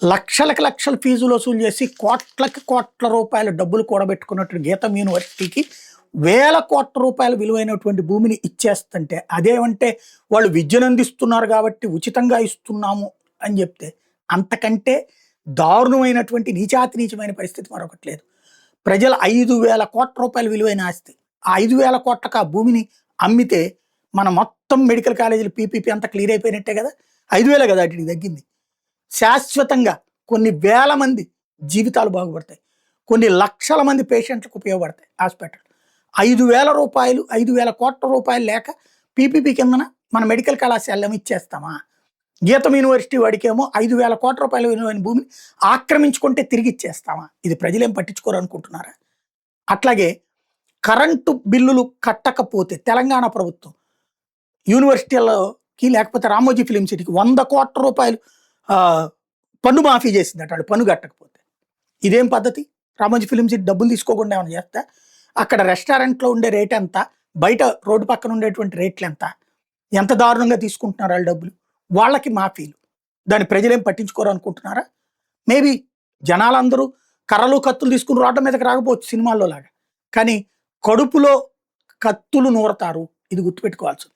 లక్షలకి లక్షల ఫీజులు వసూలు చేసి కోట్లకి కోట్ల రూపాయల డబ్బులు కూడబెట్టుకున్నట్టు గీతం యూనివర్సిటీకి వేల కోట్ల రూపాయల విలువైనటువంటి భూమిని ఇచ్చేస్తుంటే అదేమంటే వాళ్ళు విద్యను అందిస్తున్నారు కాబట్టి ఉచితంగా ఇస్తున్నాము అని చెప్తే అంతకంటే దారుణమైనటువంటి నీచాతి నీచమైన పరిస్థితి మరొకటి లేదు. ప్రజల 5,000 కోట్ల రూపాయల విలువైన ఆస్తి, ఆ 5,000 కోట్లకు ఆ భూమిని అమ్మితే మన మొత్తం మెడికల్ కాలేజీలు పీపీపీ అంతా క్లియర్ అయిపోయినట్టే కదా. 5,000 కదా అటుకి తగ్గింది. శాశ్వతంగా కొన్ని వేల మంది జీవితాలు బాగుపడతాయి, కొన్ని లక్షల మంది పేషెంట్లకు ఉపయోగపడతాయి హాస్పిటల్. 5,000 రూపాయలు 5,000 కోట్ల రూపాయలు లేక పీపీపీ కిందన మన మెడికల్ కళాశాలలో ఇచ్చేస్తామా? గీతం యూనివర్సిటీ వాడికేమో 5,000 కోట్ల రూపాయల విలువైన భూమిని ఆక్రమించుకుంటే తిరిగి ఇచ్చేస్తామా? ఇది ప్రజలేం పట్టించుకోరు అనుకుంటున్నారా? అట్లాగే కరెంటు బిల్లులు కట్టకపోతే తెలంగాణ ప్రభుత్వం యూనివర్సిటీలకి లేకపోతే రామోజీ ఫిలిం సిటీకి 100 కోట్ల రూపాయలు పన్ను మాఫీ చేసిందట వాళ్ళు పన్ను కట్టకపోతే. ఇదేం పద్ధతి? రామోజీ ఫిలిం సిటీ డబ్బులు తీసుకోకుండా ఏమైనా చేస్తా? అక్కడ రెస్టారెంట్లో ఉండే రేట్ ఎంత, బయట రోడ్డు పక్కన ఉండేటువంటి రేట్లు ఎంత దారుణంగా తీసుకుంటున్నారు వాళ్ళు డబ్బులు. వాళ్ళకి మాఫీలు, దాన్ని ప్రజలేం పట్టించుకోరు అనుకుంటున్నారా? మేబీ జనాలందరూ కర్రలు కత్తులు తీసుకుని రోడ్ల మీదకి రాకపోవచ్చు సినిమాల్లో లాగా, కానీ కడుపులో కత్తులు నూరతారు. ఇది గుర్తుపెట్టుకోవాల్సింది.